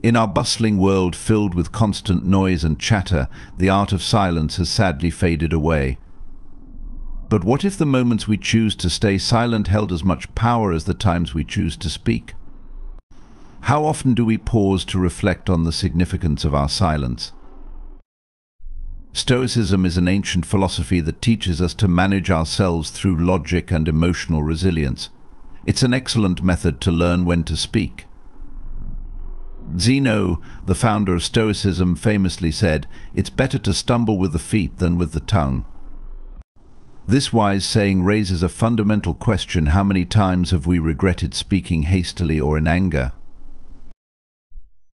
In our bustling world filled with constant noise and chatter, the art of silence has sadly faded away. But what if the moments we choose to stay silent held as much power as the times we choose to speak? How often do we pause to reflect on the significance of our silence? Stoicism is an ancient philosophy that teaches us to manage ourselves through logic and emotional resilience. It's an excellent method to learn when to speak. Zeno, the founder of Stoicism, famously said, "It's better to stumble with the feet than with the tongue." This wise saying raises a fundamental question: how many times have we regretted speaking hastily or in anger?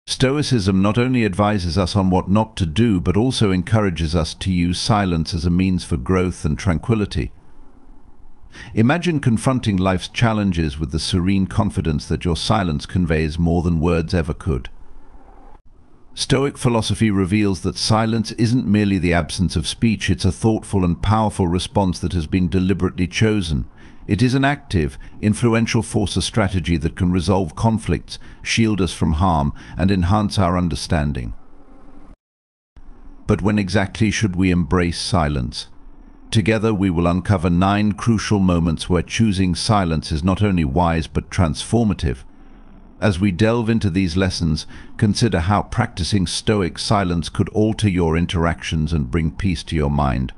Stoicism not only advises us on what not to do, but also encourages us to use silence as a means for growth and tranquility. Imagine confronting life's challenges with the serene confidence that your silence conveys more than words ever could. Stoic philosophy reveals that silence isn't merely the absence of speech, it's a thoughtful and powerful response that has been deliberately chosen. It is an active, influential force of strategy that can resolve conflicts, shield us from harm, and enhance our understanding. But when exactly should we embrace silence? Together we will uncover 9 crucial moments where choosing silence is not only wise but transformative. As we delve into these lessons, consider how practicing Stoic silence could alter your interactions and bring peace to your mind.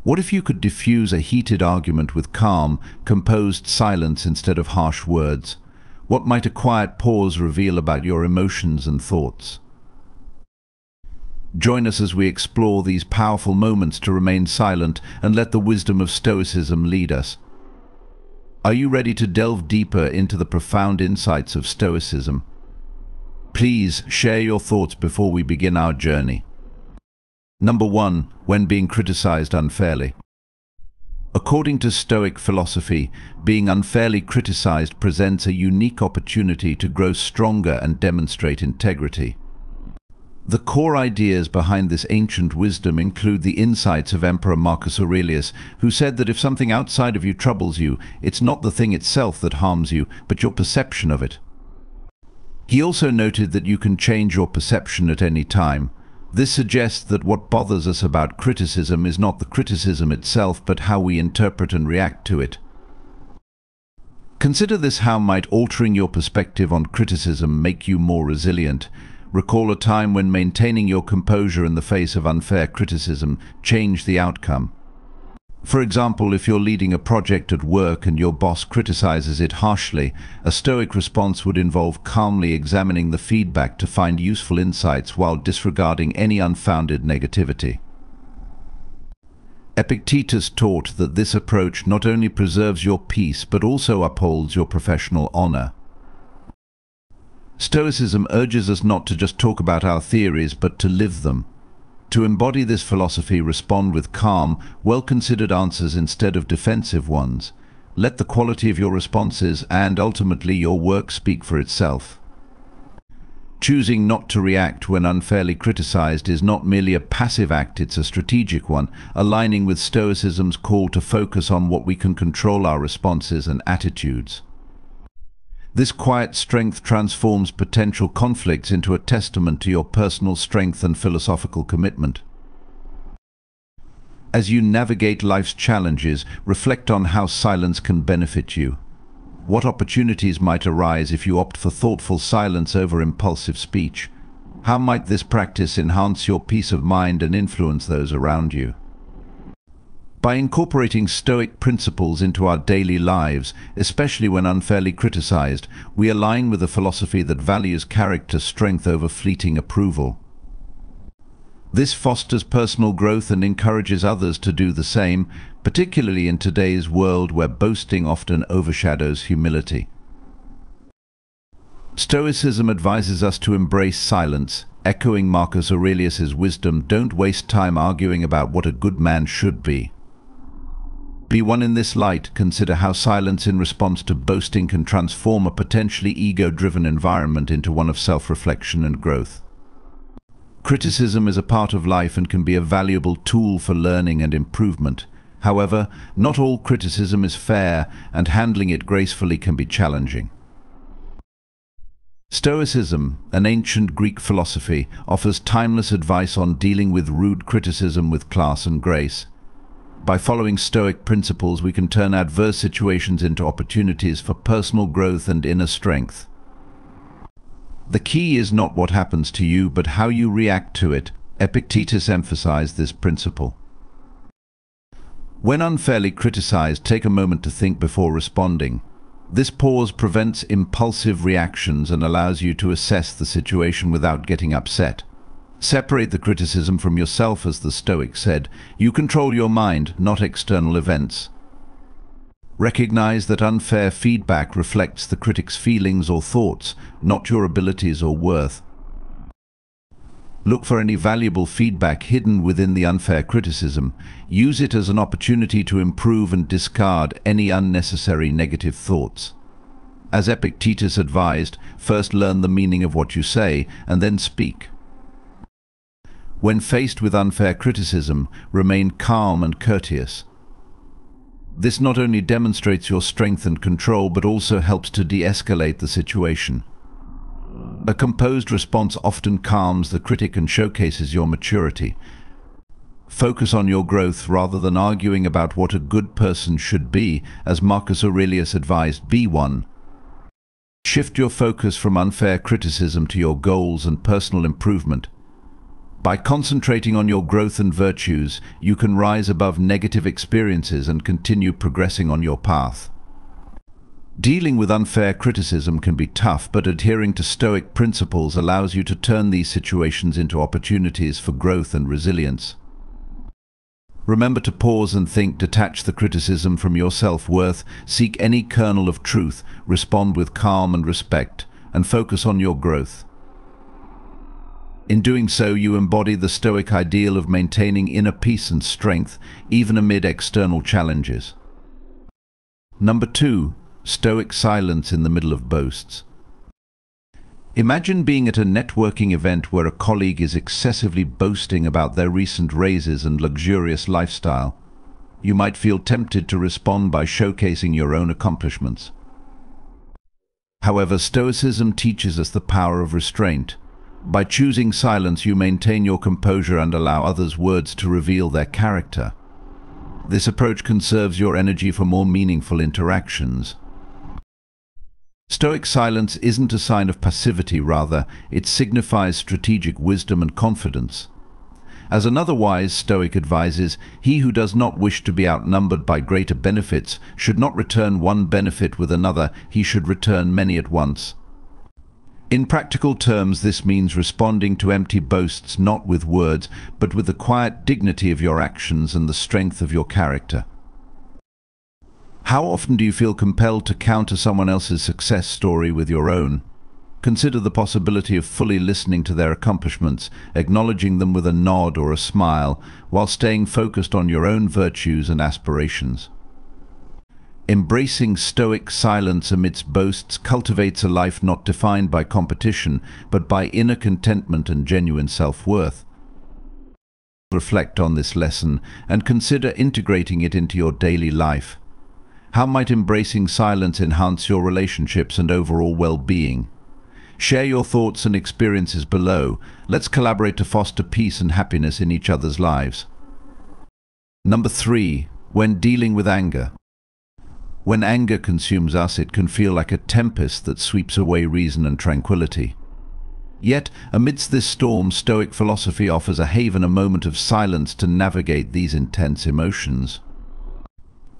What if you could diffuse a heated argument with calm, composed silence instead of harsh words? What might a quiet pause reveal about your emotions and thoughts? Join us as we explore these powerful moments to remain silent and let the wisdom of Stoicism lead us. Are you ready to delve deeper into the profound insights of Stoicism? Please share your thoughts before we begin our journey. Number 1. When being criticized unfairly. According to Stoic philosophy, being unfairly criticized presents a unique opportunity to grow stronger and demonstrate integrity. The core ideas behind this ancient wisdom include the insights of Emperor Marcus Aurelius, who said that if something outside of you troubles you, it's not the thing itself that harms you, but your perception of it. He also noted that you can change your perception at any time. This suggests that what bothers us about criticism is not the criticism itself, but how we interpret and react to it. Consider this: how might altering your perspective on criticism make you more resilient? Recall a time when maintaining your composure in the face of unfair criticism changed the outcome. For example, if you're leading a project at work and your boss criticizes it harshly, a Stoic response would involve calmly examining the feedback to find useful insights while disregarding any unfounded negativity. Epictetus taught that this approach not only preserves your peace but also upholds your professional honor. Stoicism urges us not to just talk about our theories, but to live them. To embody this philosophy, respond with calm, well-considered answers instead of defensive ones. Let the quality of your responses and ultimately your work speak for itself. Choosing not to react when unfairly criticized is not merely a passive act, it's a strategic one, aligning with Stoicism's call to focus on what we can control: our responses and attitudes. This quiet strength transforms potential conflicts into a testament to your personal strength and philosophical commitment. As you navigate life's challenges, reflect on how silence can benefit you. What opportunities might arise if you opt for thoughtful silence over impulsive speech? How might this practice enhance your peace of mind and influence those around you? By incorporating Stoic principles into our daily lives, especially when unfairly criticized, we align with a philosophy that values character strength over fleeting approval. This fosters personal growth and encourages others to do the same, particularly in today's world where boasting often overshadows humility. Stoicism advises us to embrace silence, echoing Marcus Aurelius's wisdom: don't waste time arguing about what a good man should be. Be one in this light. Consider how silence in response to boasting can transform a potentially ego-driven environment into one of self-reflection and growth. Criticism is a part of life and can be a valuable tool for learning and improvement. However, not all criticism is fair, and handling it gracefully can be challenging. Stoicism, an ancient Greek philosophy, offers timeless advice on dealing with rude criticism with class and grace. By following Stoic principles, we can turn adverse situations into opportunities for personal growth and inner strength. The key is not what happens to you, but how you react to it. Epictetus emphasized this principle. When unfairly criticized, take a moment to think before responding. This pause prevents impulsive reactions and allows you to assess the situation without getting upset. Separate the criticism from yourself, as the Stoic said. You control your mind, not external events. Recognize that unfair feedback reflects the critic's feelings or thoughts, not your abilities or worth. Look for any valuable feedback hidden within the unfair criticism. Use it as an opportunity to improve and discard any unnecessary negative thoughts. As Epictetus advised, first learn the meaning of what you say and then speak. When faced with unfair criticism, remain calm and courteous. This not only demonstrates your strength and control, but also helps to de-escalate the situation. A composed response often calms the critic and showcases your maturity. Focus on your growth rather than arguing about what a good person should be, as Marcus Aurelius advised, be one. Shift your focus from unfair criticism to your goals and personal improvement. By concentrating on your growth and virtues, you can rise above negative experiences and continue progressing on your path. Dealing with unfair criticism can be tough, but adhering to Stoic principles allows you to turn these situations into opportunities for growth and resilience. Remember to pause and think, detach the criticism from your self-worth, seek any kernel of truth, respond with calm and respect, and focus on your growth. In doing so, you embody the Stoic ideal of maintaining inner peace and strength, even amid external challenges. Number 2. Stoic silence in the middle of boasts. Imagine being at a networking event where a colleague is excessively boasting about their recent raises and luxurious lifestyle. You might feel tempted to respond by showcasing your own accomplishments. However, Stoicism teaches us the power of restraint. By choosing silence, you maintain your composure and allow others' words to reveal their character. This approach conserves your energy for more meaningful interactions. Stoic silence isn't a sign of passivity, rather, it signifies strategic wisdom and confidence. As another wise Stoic advises, he who does not wish to be outnumbered by greater benefits should not return one benefit with another, he should return many at once. In practical terms, this means responding to empty boasts not with words, but with the quiet dignity of your actions and the strength of your character. How often do you feel compelled to counter someone else's success story with your own? Consider the possibility of fully listening to their accomplishments, acknowledging them with a nod or a smile, while staying focused on your own virtues and aspirations. Embracing Stoic silence amidst boasts cultivates a life not defined by competition, but by inner contentment and genuine self-worth. Reflect on this lesson and consider integrating it into your daily life. How might embracing silence enhance your relationships and overall well-being? Share your thoughts and experiences below. Let's collaborate to foster peace and happiness in each other's lives. Number 3. When dealing with anger. When anger consumes us, it can feel like a tempest that sweeps away reason and tranquility. Yet, amidst this storm, Stoic philosophy offers a haven, a moment of silence to navigate these intense emotions.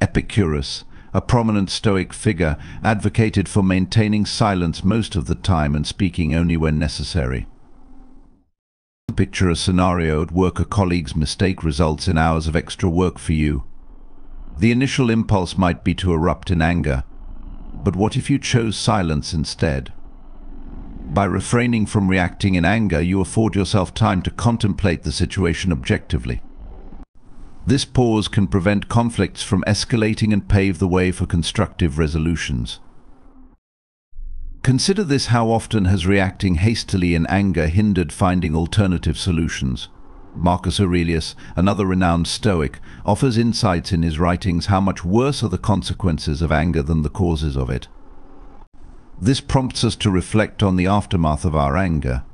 Epicurus, a prominent Stoic figure, advocated for maintaining silence most of the time and speaking only when necessary. Picture a scenario at work: a colleague's mistake results in hours of extra work for you. The initial impulse might be to erupt in anger, but what if you chose silence instead? By refraining from reacting in anger, you afford yourself time to contemplate the situation objectively. This pause can prevent conflicts from escalating and pave the way for constructive resolutions. Consider this: how often has reacting hastily in anger hindered finding alternative solutions? Marcus Aurelius, another renowned Stoic, offers insights in his writings how much worse are the consequences of anger than the causes of it. This prompts us to reflect on the aftermath of our anger.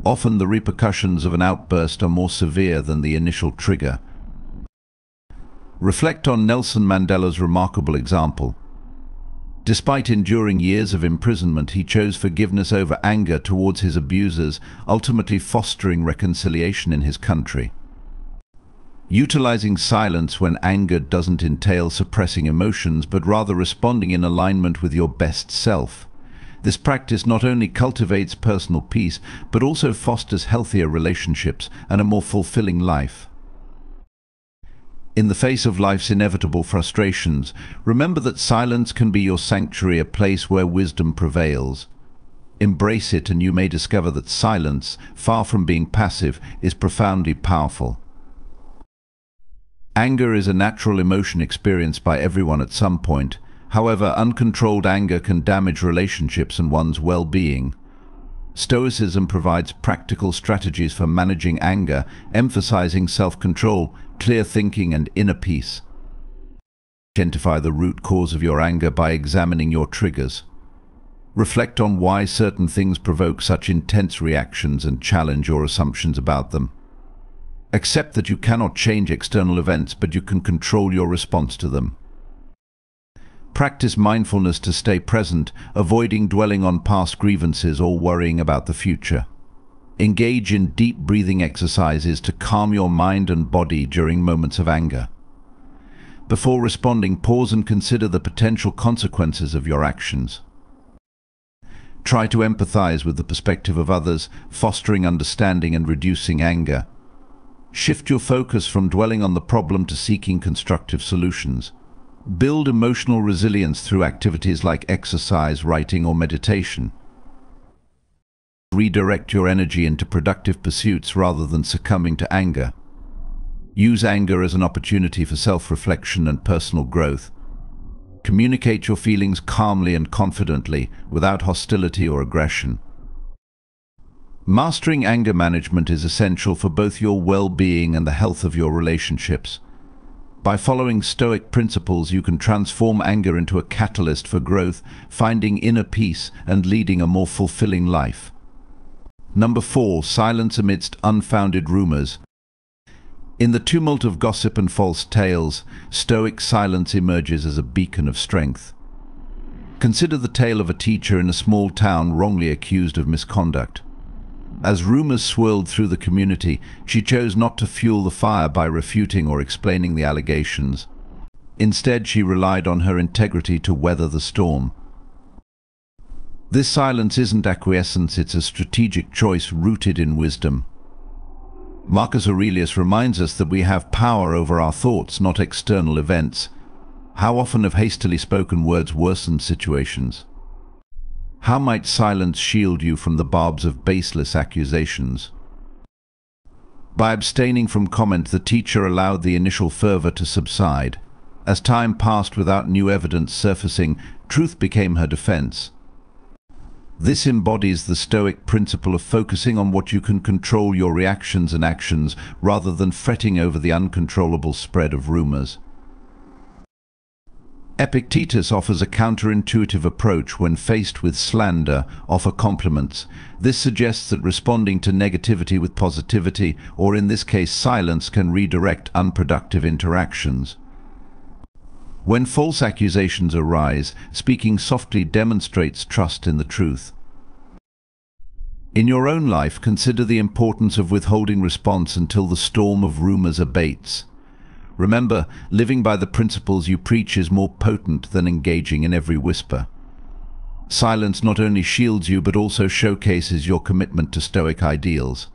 Often the repercussions of an outburst are more severe than the initial trigger. Reflect on Nelson Mandela's remarkable example. Despite enduring years of imprisonment, he chose forgiveness over anger towards his abusers, ultimately fostering reconciliation in his country. Utilizing silence when anger doesn't entail suppressing emotions, but rather responding in alignment with your best self. This practice not only cultivates personal peace, but also fosters healthier relationships and a more fulfilling life. In the face of life's inevitable frustrations, remember that silence can be your sanctuary, a place where wisdom prevails. Embrace it, and you may discover that silence, far from being passive, is profoundly powerful. Anger is a natural emotion experienced by everyone at some point. However, uncontrolled anger can damage relationships and one's well-being. Stoicism provides practical strategies for managing anger, emphasizing self-control, clear thinking, and inner peace. Identify the root cause of your anger by examining your triggers. Reflect on why certain things provoke such intense reactions and challenge your assumptions about them. Accept that you cannot change external events, but you can control your response to them. Practice mindfulness to stay present, avoiding dwelling on past grievances or worrying about the future. Engage in deep breathing exercises to calm your mind and body during moments of anger. Before responding, pause and consider the potential consequences of your actions. Try to empathize with the perspective of others, fostering understanding and reducing anger. Shift your focus from dwelling on the problem to seeking constructive solutions. Build emotional resilience through activities like exercise, writing, or meditation. Redirect your energy into productive pursuits rather than succumbing to anger. Use anger as an opportunity for self-reflection and personal growth. Communicate your feelings calmly and confidently, without hostility or aggression. Mastering anger management is essential for both your well-being and the health of your relationships. By following Stoic principles, you can transform anger into a catalyst for growth, finding inner peace and leading a more fulfilling life. Number 4. Silence amidst unfounded rumors. In the tumult of gossip and false tales, Stoic silence emerges as a beacon of strength. Consider the tale of a teacher in a small town wrongly accused of misconduct. As rumors swirled through the community, she chose not to fuel the fire by refuting or explaining the allegations. Instead, she relied on her integrity to weather the storm. This silence isn't acquiescence, it's a strategic choice rooted in wisdom. Marcus Aurelius reminds us that we have power over our thoughts, not external events. How often have hastily spoken words worsened situations? How might silence shield you from the barbs of baseless accusations? By abstaining from comment, the teacher allowed the initial fervor to subside. As time passed without new evidence surfacing, truth became her defense. This embodies the Stoic principle of focusing on what you can control, your reactions and actions, rather than fretting over the uncontrollable spread of rumors. Epictetus offers a counterintuitive approach. When faced with slander, offer compliments. This suggests that responding to negativity with positivity, or in this case silence, can redirect unproductive interactions. When false accusations arise, speaking softly demonstrates trust in the truth. In your own life, consider the importance of withholding response until the storm of rumors abates. Remember, living by the principles you preach is more potent than engaging in every whisper. Silence not only shields you, but also showcases your commitment to Stoic ideals.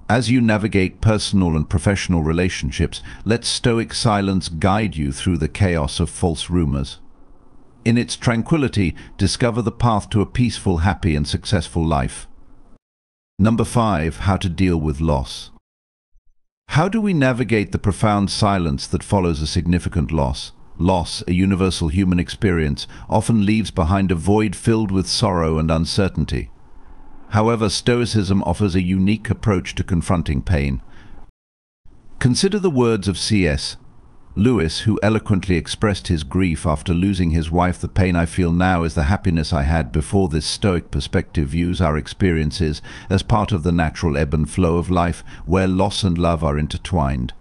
As you navigate personal and professional relationships, let Stoic silence guide you through the chaos of false rumors. In its tranquility, discover the path to a peaceful, happy, and successful life. Number 5. How to deal with loss. How do we navigate the profound silence that follows a significant loss? Loss, a universal human experience, often leaves behind a void filled with sorrow and uncertainty. However, Stoicism offers a unique approach to confronting pain. Consider the words of C.S. Lewis, who eloquently expressed his grief after losing his wife, "The pain I feel now is the happiness I had before." This Stoic perspective views our experiences as part of the natural ebb and flow of life, where loss and love are intertwined.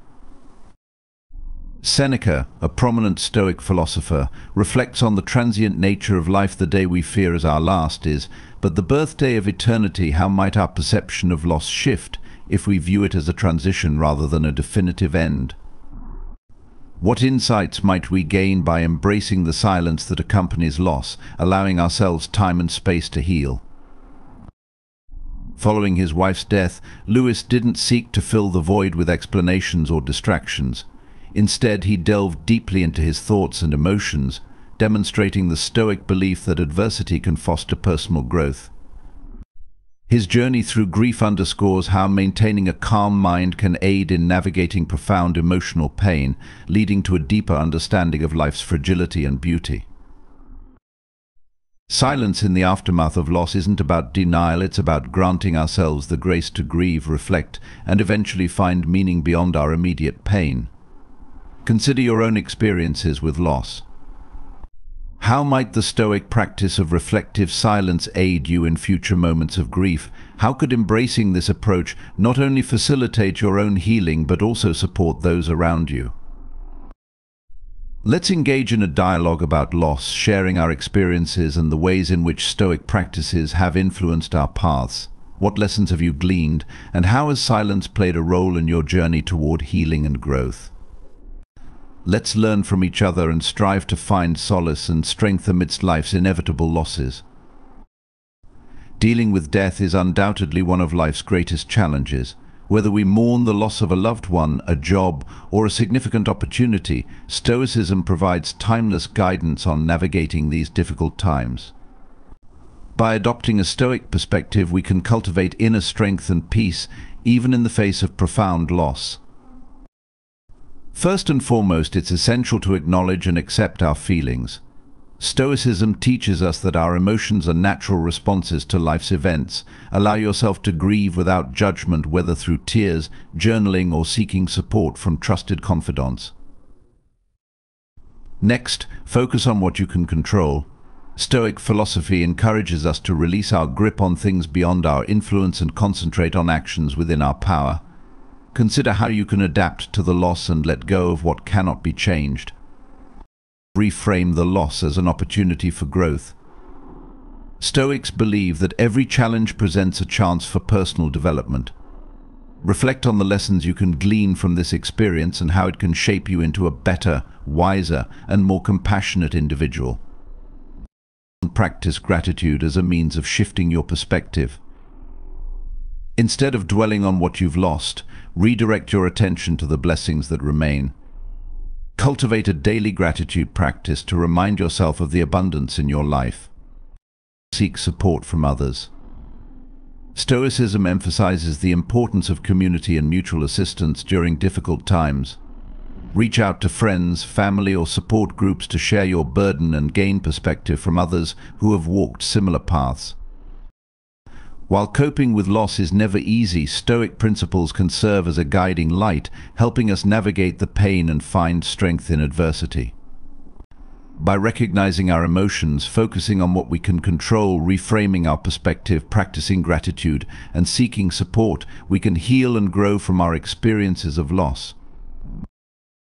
Seneca, a prominent Stoic philosopher, reflects on the transient nature of life. "The day we fear as our last is but the birthday of eternity. How might our perception of loss shift if we view it as a transition rather than a definitive end? What insights might we gain by embracing the silence that accompanies loss, allowing ourselves time and space to heal?" Following his wife's death, Lewis didn't seek to fill the void with explanations or distractions. Instead, he delved deeply into his thoughts and emotions, demonstrating the Stoic belief that adversity can foster personal growth. His journey through grief underscores how maintaining a calm mind can aid in navigating profound emotional pain, leading to a deeper understanding of life's fragility and beauty. Silence in the aftermath of loss isn't about denial, it's about granting ourselves the grace to grieve, reflect, and eventually find meaning beyond our immediate pain. Consider your own experiences with loss. How might the Stoic practice of reflective silence aid you in future moments of grief? How could embracing this approach not only facilitate your own healing but also support those around you? Let's engage in a dialogue about loss, sharing our experiences and the ways in which Stoic practices have influenced our paths. What lessons have you gleaned, and how has silence played a role in your journey toward healing and growth? Let's learn from each other and strive to find solace and strength amidst life's inevitable losses. Dealing with death is undoubtedly one of life's greatest challenges. Whether we mourn the loss of a loved one, a job, or a significant opportunity, Stoicism provides timeless guidance on navigating these difficult times. By adopting a Stoic perspective, we can cultivate inner strength and peace, even in the face of profound loss. First and foremost, it's essential to acknowledge and accept our feelings. Stoicism teaches us that our emotions are natural responses to life's events. Allow yourself to grieve without judgment, whether through tears, journaling, or seeking support from trusted confidants. Next, focus on what you can control. Stoic philosophy encourages us to release our grip on things beyond our influence and concentrate on actions within our power. Consider how you can adapt to the loss and let go of what cannot be changed. Reframe the loss as an opportunity for growth. Stoics believe that every challenge presents a chance for personal development. Reflect on the lessons you can glean from this experience and how it can shape you into a better, wiser, and more compassionate individual. Practice gratitude as a means of shifting your perspective. Instead of dwelling on what you've lost, redirect your attention to the blessings that remain. Cultivate a daily gratitude practice to remind yourself of the abundance in your life. Seek support from others. Stoicism emphasizes the importance of community and mutual assistance during difficult times. Reach out to friends, family, or support groups to share your burden and gain perspective from others who have walked similar paths. While coping with loss is never easy, Stoic principles can serve as a guiding light, helping us navigate the pain and find strength in adversity. By recognizing our emotions, focusing on what we can control, reframing our perspective, practicing gratitude, and seeking support, we can heal and grow from our experiences of loss.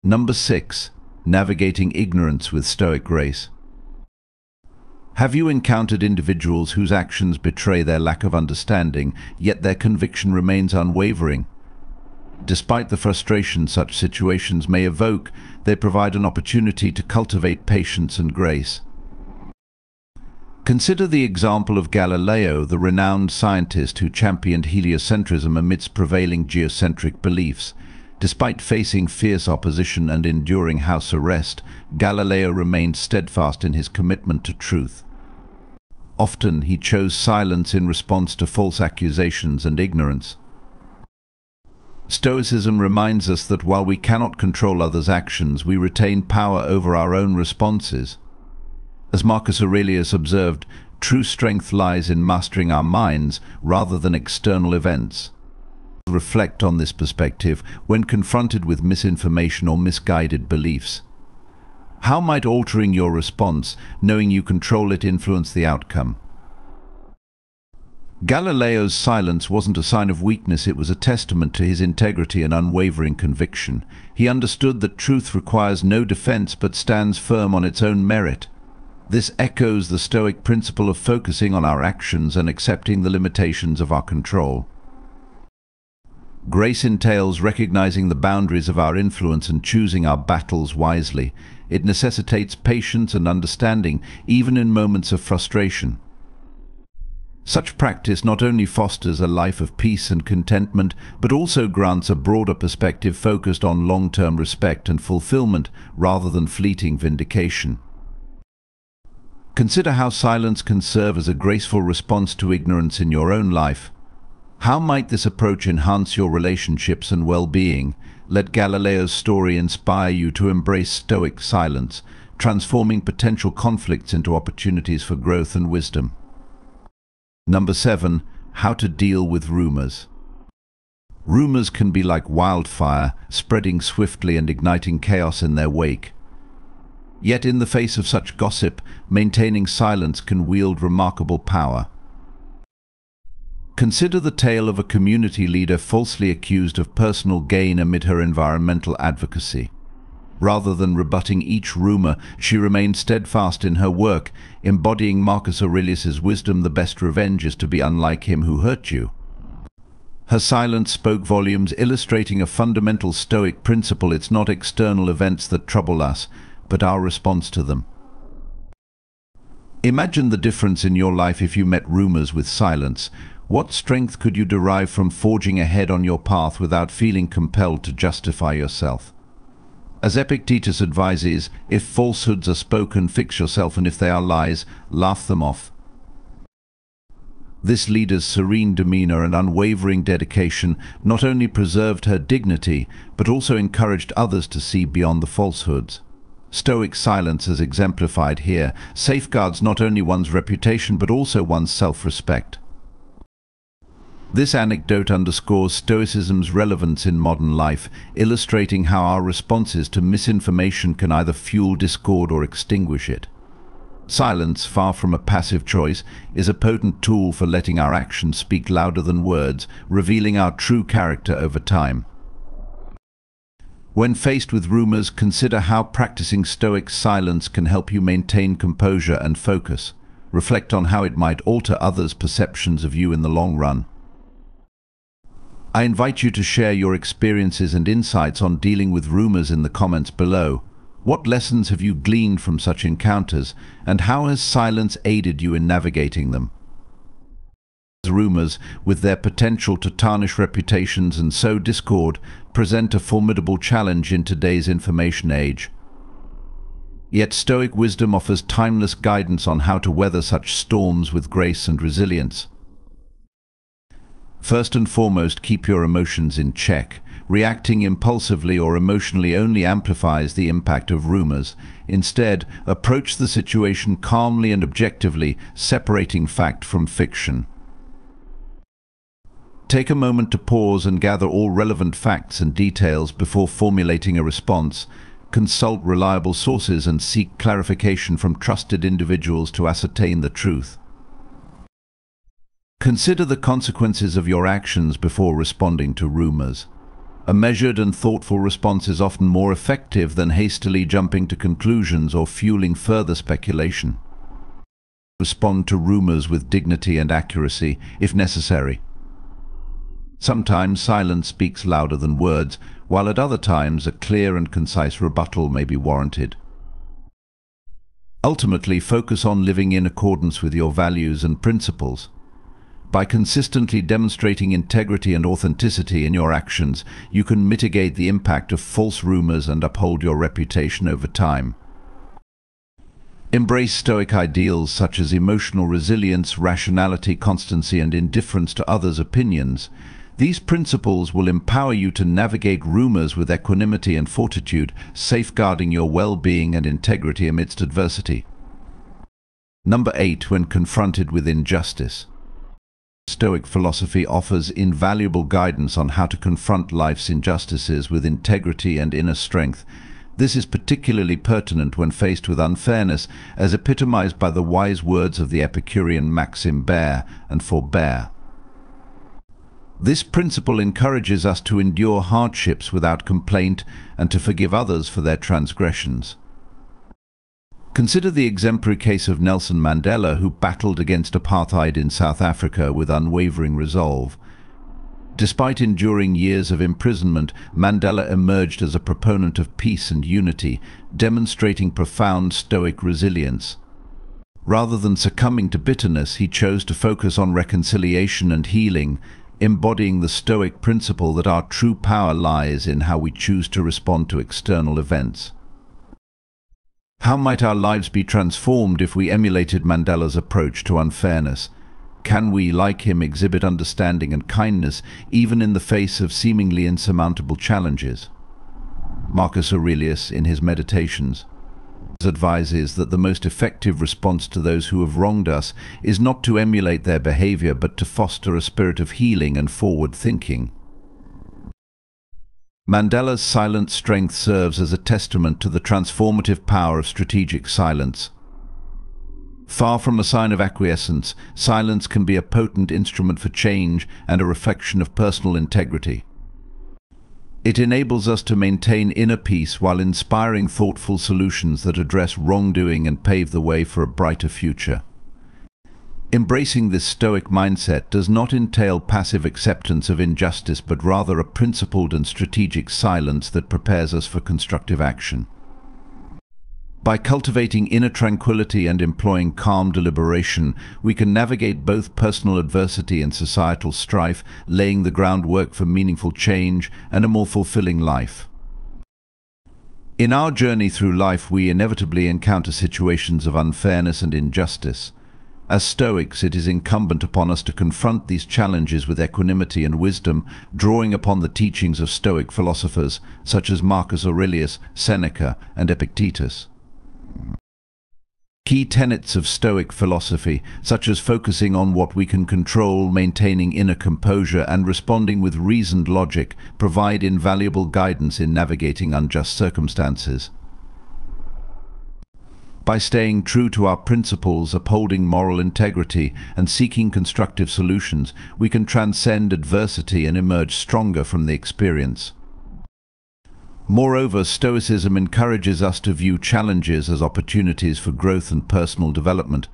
Number 6. Navigating ignorance with Stoic grace. Have you encountered individuals whose actions betray their lack of understanding, yet their conviction remains unwavering? Despite the frustration such situations may evoke, they provide an opportunity to cultivate patience and grace. Consider the example of Galileo, the renowned scientist who championed heliocentrism amidst prevailing geocentric beliefs. Despite facing fierce opposition and enduring house arrest, Galileo remained steadfast in his commitment to truth. Often he chose silence in response to false accusations and ignorance. Stoicism reminds us that while we cannot control others' actions, we retain power over our own responses. As Marcus Aurelius observed, true strength lies in mastering our minds rather than external events. Reflect on this perspective when confronted with misinformation or misguided beliefs. How might altering your response, knowing you control it, influence the outcome? Galileo's silence wasn't a sign of weakness, it was a testament to his integrity and unwavering conviction. He understood that truth requires no defense but stands firm on its own merit. This echoes the Stoic principle of focusing on our actions and accepting the limitations of our control. Grace entails recognizing the boundaries of our influence and choosing our battles wisely. It necessitates patience and understanding, even in moments of frustration. Such practice not only fosters a life of peace and contentment, but also grants a broader perspective focused on long-term respect and fulfillment rather than fleeting vindication. Consider how silence can serve as a graceful response to ignorance in your own life. How might this approach enhance your relationships and well-being? Let Galileo's story inspire you to embrace Stoic silence, transforming potential conflicts into opportunities for growth and wisdom. Number 7. How to deal with rumors. Rumors can be like wildfire, spreading swiftly and igniting chaos in their wake. Yet in the face of such gossip, maintaining silence can wield remarkable power. Consider the tale of a community leader falsely accused of personal gain amid her environmental advocacy. Rather than rebutting each rumor, she remained steadfast in her work, embodying Marcus Aurelius's wisdom: the best revenge is to be unlike him who hurt you. Her silence spoke volumes, illustrating a fundamental Stoic principle: it's not external events that trouble us, but our response to them. Imagine the difference in your life if you met rumors with silence. What strength could you derive from forging ahead on your path without feeling compelled to justify yourself? As Epictetus advises, if falsehoods are spoken, fix yourself, and if they are lies, laugh them off. This leader's serene demeanor and unwavering dedication not only preserved her dignity, but also encouraged others to see beyond the falsehoods. Stoic silence, as exemplified here, safeguards not only one's reputation but also one's self-respect. This anecdote underscores Stoicism's relevance in modern life, illustrating how our responses to misinformation can either fuel discord or extinguish it. Silence, far from a passive choice, is a potent tool for letting our actions speak louder than words, revealing our true character over time. When faced with rumors, consider how practicing Stoic silence can help you maintain composure and focus. Reflect on how it might alter others' perceptions of you in the long run. I invite you to share your experiences and insights on dealing with rumors in the comments below. What lessons have you gleaned from such encounters, and how has silence aided you in navigating them? Rumors, with their potential to tarnish reputations and sow discord, present a formidable challenge in today's information age. Yet Stoic wisdom offers timeless guidance on how to weather such storms with grace and resilience. First and foremost, keep your emotions in check. Reacting impulsively or emotionally only amplifies the impact of rumors. Instead, approach the situation calmly and objectively, separating fact from fiction. Take a moment to pause and gather all relevant facts and details before formulating a response. Consult reliable sources and seek clarification from trusted individuals to ascertain the truth. Consider the consequences of your actions before responding to rumors. A measured and thoughtful response is often more effective than hastily jumping to conclusions or fueling further speculation. Respond to rumors with dignity and accuracy, if necessary. Sometimes silence speaks louder than words, while at other times a clear and concise rebuttal may be warranted. Ultimately, focus on living in accordance with your values and principles. By consistently demonstrating integrity and authenticity in your actions, you can mitigate the impact of false rumors and uphold your reputation over time. Embrace Stoic ideals such as emotional resilience, rationality, constancy, and indifference to others' opinions. These principles will empower you to navigate rumors with equanimity and fortitude, safeguarding your well-being and integrity amidst adversity. Number 8. When confronted with injustice. Stoic philosophy offers invaluable guidance on how to confront life's injustices with integrity and inner strength. This is particularly pertinent when faced with unfairness, as epitomized by the wise words of the Epicurean maxim "bear and forbear." This principle encourages us to endure hardships without complaint and to forgive others for their transgressions. Consider the exemplary case of Nelson Mandela, who battled against apartheid in South Africa with unwavering resolve. Despite enduring years of imprisonment, Mandela emerged as a proponent of peace and unity, demonstrating profound Stoic resilience. Rather than succumbing to bitterness, he chose to focus on reconciliation and healing, embodying the Stoic principle that our true power lies in how we choose to respond to external events. How might our lives be transformed if we emulated Mandela's approach to unfairness? Can we, like him, exhibit understanding and kindness even in the face of seemingly insurmountable challenges? Marcus Aurelius, in his Meditations, advises that the most effective response to those who have wronged us is not to emulate their behavior, but to foster a spirit of healing and forward thinking. Mandela's silent strength serves as a testament to the transformative power of strategic silence. Far from a sign of acquiescence, silence can be a potent instrument for change and a reflection of personal integrity. It enables us to maintain inner peace while inspiring thoughtful solutions that address wrongdoing and pave the way for a brighter future. Embracing this Stoic mindset does not entail passive acceptance of injustice, but rather a principled and strategic silence that prepares us for constructive action. By cultivating inner tranquility and employing calm deliberation, we can navigate both personal adversity and societal strife, laying the groundwork for meaningful change and a more fulfilling life. In our journey through life, we inevitably encounter situations of unfairness and injustice. As Stoics, it is incumbent upon us to confront these challenges with equanimity and wisdom, drawing upon the teachings of Stoic philosophers such as Marcus Aurelius, Seneca, and Epictetus. Key tenets of Stoic philosophy, such as focusing on what we can control, maintaining inner composure, and responding with reasoned logic, provide invaluable guidance in navigating unjust circumstances. By staying true to our principles, upholding moral integrity, and seeking constructive solutions, we can transcend adversity and emerge stronger from the experience. Moreover, Stoicism encourages us to view challenges as opportunities for growth and personal development.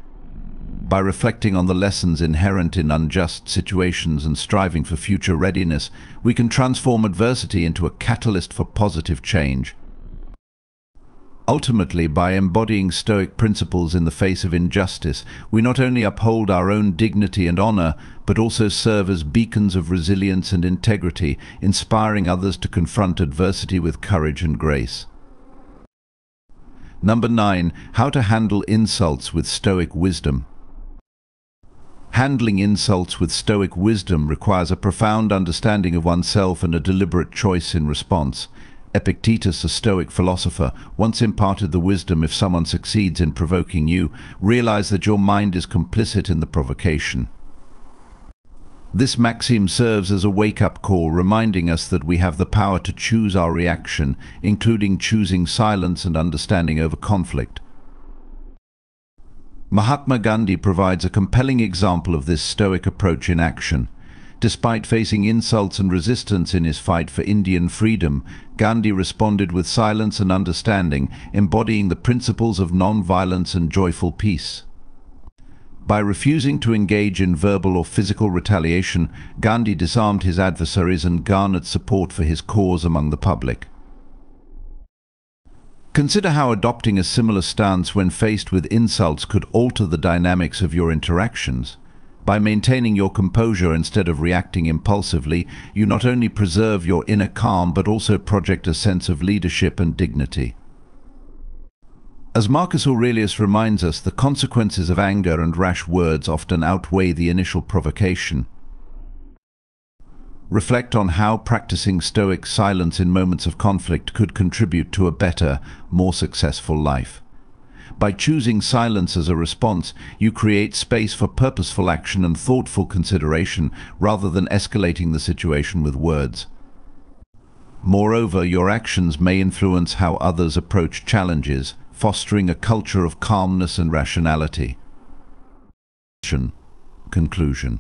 By reflecting on the lessons inherent in unjust situations and striving for future readiness, we can transform adversity into a catalyst for positive change. Ultimately, by embodying Stoic principles in the face of injustice, we not only uphold our own dignity and honor, but also serve as beacons of resilience and integrity, inspiring others to confront adversity with courage and grace. Number 9. How to handle insults with Stoic wisdom. Handling insults with Stoic wisdom requires a profound understanding of oneself and a deliberate choice in response. Epictetus, a Stoic philosopher, once imparted the wisdom: if someone succeeds in provoking you, realize that your mind is complicit in the provocation. This maxim serves as a wake-up call, reminding us that we have the power to choose our reaction, including choosing silence and understanding over conflict. Mahatma Gandhi provides a compelling example of this Stoic approach in action. Despite facing insults and resistance in his fight for Indian freedom, Gandhi responded with silence and understanding, embodying the principles of non-violence and joyful peace. By refusing to engage in verbal or physical retaliation, Gandhi disarmed his adversaries and garnered support for his cause among the public. Consider how adopting a similar stance when faced with insults could alter the dynamics of your interactions. By maintaining your composure instead of reacting impulsively, you not only preserve your inner calm but also project a sense of leadership and dignity. As Marcus Aurelius reminds us, the consequences of anger and rash words often outweigh the initial provocation. Reflect on how practicing Stoic silence in moments of conflict could contribute to a better, more successful life. By choosing silence as a response, you create space for purposeful action and thoughtful consideration rather than escalating the situation with words. Moreover, your actions may influence how others approach challenges, fostering a culture of calmness and rationality. Conclusion.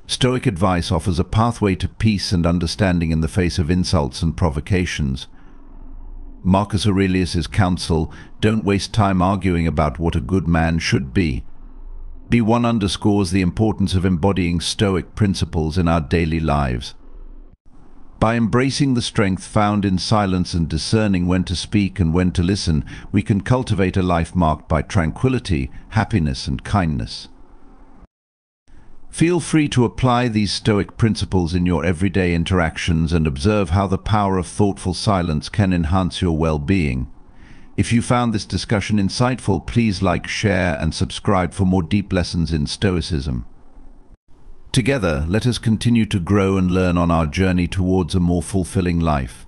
Stoic advice offers a pathway to peace and understanding in the face of insults and provocations. Marcus Aurelius's counsel, "Don't waste time arguing about what a good man should be." B1 underscores the importance of embodying Stoic principles in our daily lives. By embracing the strength found in silence and discerning when to speak and when to listen, we can cultivate a life marked by tranquility, happiness, and kindness. Feel free to apply these Stoic principles in your everyday interactions and observe how the power of thoughtful silence can enhance your well-being. If you found this discussion insightful, please like, share, and subscribe for more deep lessons in Stoicism. Together, let us continue to grow and learn on our journey towards a more fulfilling life.